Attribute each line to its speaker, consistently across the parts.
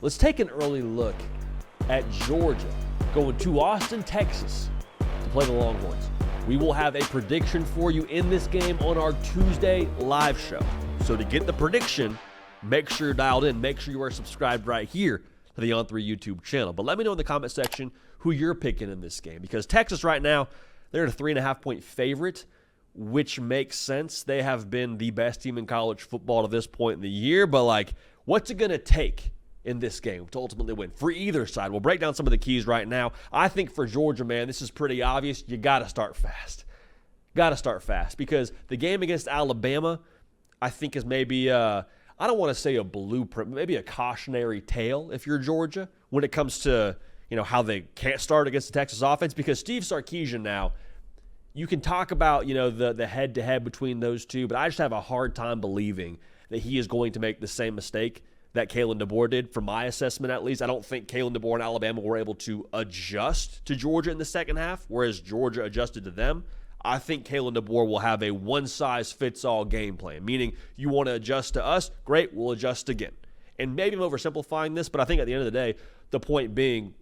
Speaker 1: Let's take an early look at Georgia going to Austin, Texas to play the Longhorns. We will have a prediction for you in this game on our Tuesday live show. So to get the prediction, make sure you're dialed in. Make sure you are subscribed right here to the On3 YouTube channel. But let me know in the comment section who you're picking in this game, because Texas right now, they're a 3.5-point favorite, which makes sense. They have been the best team in college football to this point in the year. But, what's it going to take in this game to ultimately win for either side? We'll break down some of the keys right now. I think for Georgia, man, this is pretty obvious. You got to start fast. Got to start fast, because the game against Alabama, I think, is maybe I don't want to say a blueprint, but maybe a cautionary tale if you're Georgia when it comes to, how they can't start against the Texas offense, because Steve Sarkisian now, you can talk about, the head-to-head between those two, but I just have a hard time believing that he is going to make the same mistake that Kalen DeBoer did, from my assessment at least. I don't think Kalen DeBoer and Alabama were able to adjust to Georgia in the second half, whereas Georgia adjusted to them. I think Kalen DeBoer will have a one-size-fits-all game plan, meaning you want to adjust to us, great, we'll adjust again. And maybe I'm oversimplifying this, but I think at the end of the day, the point being,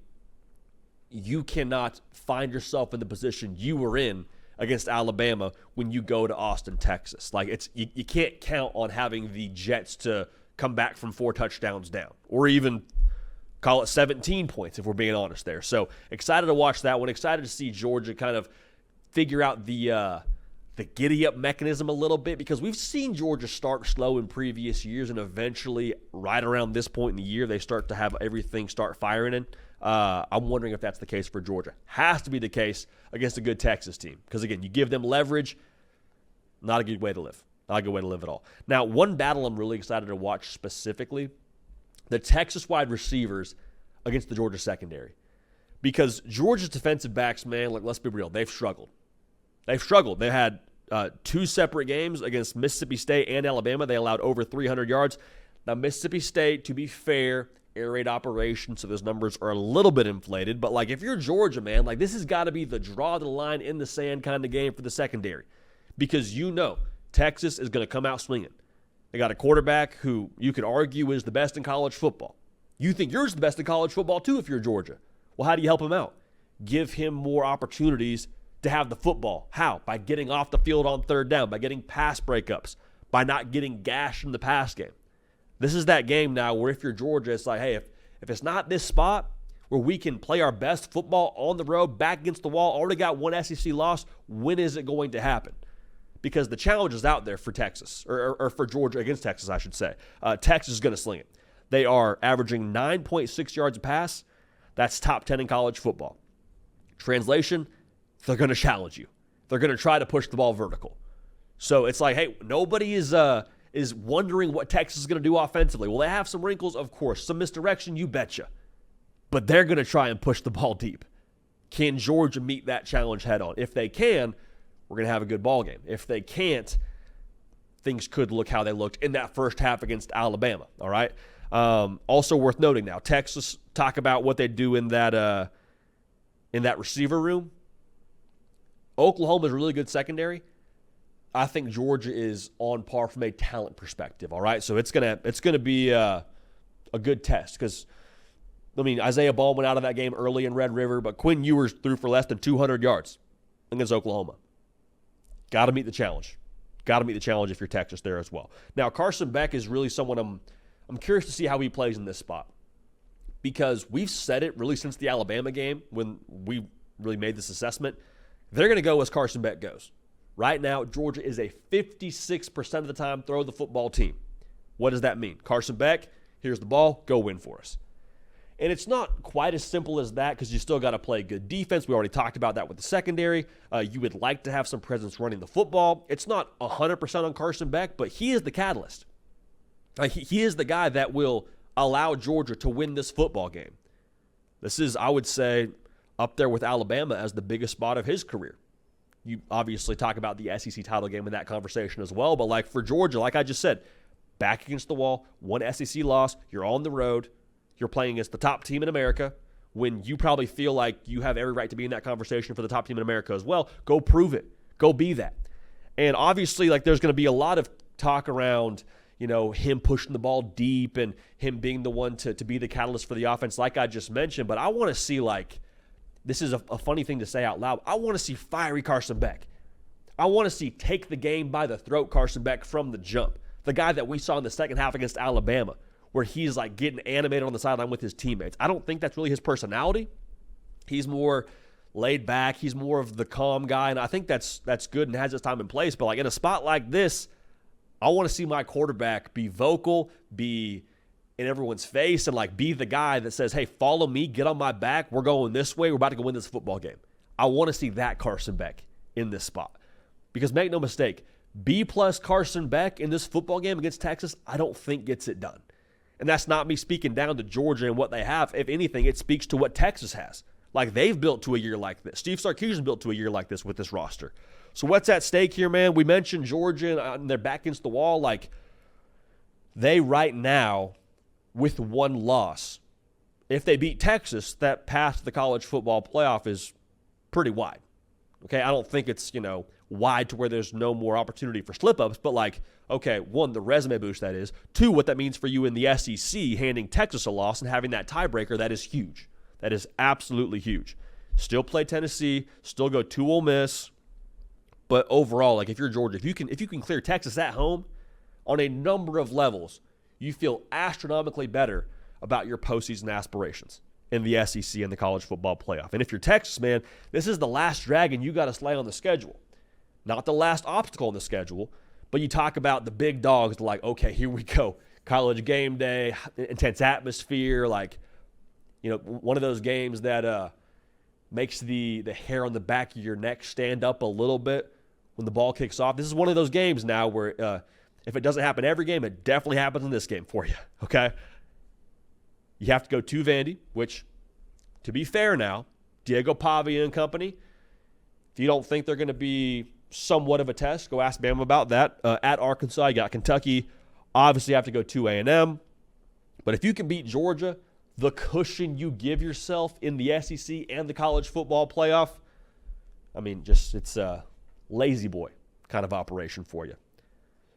Speaker 1: you cannot find yourself in the position you were in against Alabama when you go to Austin, Texas. You can't count on having the Jets to come back from 4 touchdowns down, or even call it 17 points if we're being honest there. So excited to watch that one. Excited to see Georgia kind of figure out the giddy-up mechanism a little bit, because we've seen Georgia start slow in previous years, and eventually right around this point in the year they start to have everything start firing in. I'm wondering if that's the case for Georgia. Has to be the case against a good Texas team, because, again, you give them leverage, not a good way to live. Not a good way to live at all. Now, one battle I'm really excited to watch specifically, the Texas wide receivers against the Georgia secondary. Because Georgia's defensive backs, man, let's be real, they've struggled. They had 2 separate games against Mississippi State and Alabama. They allowed over 300 yards. Now, Mississippi State, to be fair, air raid operation, so those numbers are a little bit inflated. But, if you're Georgia, man, this has got to be the draw the line in the sand kind of game for the secondary. Because Texas is going to come out swinging. They got a quarterback who you could argue is the best in college football. You think yours is the best in college football too if you're Georgia. Well, how do you help him out? Give him more opportunities to have the football. How? By getting off the field on third down, by getting pass breakups, by not getting gashed in the pass game. This is that game now where if you're Georgia, it's hey, if it's not this spot where we can play our best football on the road, back against the wall, already got one SEC loss, when is it going to happen? Because the challenge is out there for Texas, or for Georgia against Texas, I should say. Texas is going to sling it. They are averaging 9.6 yards a pass. That's top 10 in college football. Translation, they're going to challenge you. They're going to try to push the ball vertical. So it's hey, nobody is wondering what Texas is going to do offensively. Will they have some wrinkles? Of course. Some misdirection? You betcha. But they're going to try and push the ball deep. Can Georgia meet that challenge head on? If they can, we're going to have a good ball game. If they can't, things could look how they looked in that first half against Alabama, all right? Also worth noting now, Texas, talk about what they do in that receiver room. Oklahoma's a really good secondary. I think Georgia is on par from a talent perspective, all right? So it's gonna be a good test, because, Isaiah Ball went out of that game early in Red River, but Quinn Ewers threw for less than 200 yards against Oklahoma. Got to meet the challenge. Got to meet the challenge if you're Texas there as well. Now, Carson Beck is really someone I'm curious to see how he plays in this spot, because we've said it really since the Alabama game when we really made this assessment. They're going to go as Carson Beck goes. Right now, Georgia is a 56% of the time throw the football team. What does that mean? Carson Beck, here's the ball, go win for us. And it's not quite as simple as that, because you still got to play good defense. We already talked about that with the secondary. You would like to have some presence running the football. It's not 100% on Carson Beck, but he is the catalyst. He is the guy that will allow Georgia to win this football game. This is, I would say, up there with Alabama as the biggest spot of his career. You obviously talk about the SEC title game in that conversation as well, but for Georgia, like I just said, back against the wall, one SEC loss, you're on the road, you're playing against the top team in America, when you probably feel like you have every right to be in that conversation for the top team in America as well. Go prove it. Go be that. And obviously, there's going to be a lot of talk around, him pushing the ball deep and him being the one to be the catalyst for the offense like I just mentioned. But I want to see, this is a funny thing to say out loud, I want to see fiery Carson Beck. I want to see take the game by the throat Carson Beck from the jump. The guy that we saw in the second half against Alabama, where he's getting animated on the sideline with his teammates. I don't think that's really his personality. He's more laid back. He's more of the calm guy, and I think that's good and has his time in place. But in a spot like this, I want to see my quarterback be vocal, be in everyone's face, and be the guy that says, hey, follow me, get on my back. We're going this way. We're about to go win this football game. I want to see that Carson Beck in this spot. Because make no mistake, B-plus Carson Beck in this football game against Texas, I don't think gets it done. And that's not me speaking down to Georgia and what they have. If anything, it speaks to what Texas has. They've built to a year like this. Steve Sarkisian built to a year like this with this roster. So what's at stake here, man? We mentioned Georgia and they're back against the wall. They right now, with one loss, if they beat Texas, that path to the college football playoff is pretty wide. Okay, I don't think it's, wide to where there's no more opportunity for slip-ups, but okay, one, the resume boost that is. Two, what that means for you in the SEC, handing Texas a loss and having that tiebreaker, that is huge. That is absolutely huge. Still play Tennessee, still go to Ole Miss, but overall, if you're Georgia, if you can clear Texas at home on a number of levels, you feel astronomically better about your postseason aspirations in the SEC and the college football playoff. And if you're Texas, man, this is the last dragon you got to slay on the schedule. Not the last obstacle in the schedule, but you talk about the big dogs, okay, here we go. College game day, intense atmosphere, one of those games that makes the hair on the back of your neck stand up a little bit when the ball kicks off. This is one of those games now where if it doesn't happen every game, it definitely happens in this game for you, okay? You have to go to Vandy, which, to be fair now, Diego Pavia and company, if you don't think they're going to be somewhat of a test, go ask Bama about that. At Arkansas, you got Kentucky. Obviously, you have to go to A&M. But if you can beat Georgia, the cushion you give yourself in the SEC and the college football playoff, it's a lazy boy kind of operation for you.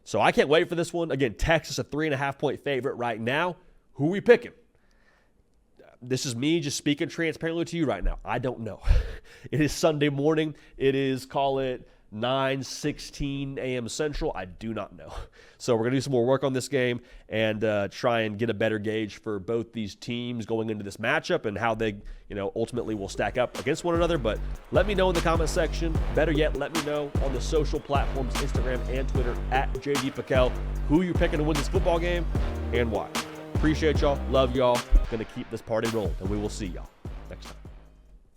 Speaker 1: So I can't wait for this one. Again, Texas, a 3.5-point favorite right now. Who are we picking? This is me just speaking transparently to you right now. I don't know. It is Sunday morning. It is, call it, 9:16 a.m. Central. I do not know. So we're going to do some more work on this game and try and get a better gauge for both these teams going into this matchup and how they, ultimately will stack up against one another. But let me know in the comment section. Better yet, let me know on the social platforms, Instagram and Twitter, at JD Piquel, who you're picking to win this football game and why. Appreciate y'all. Love y'all. Going to keep this party rolling, and we will see y'all next time.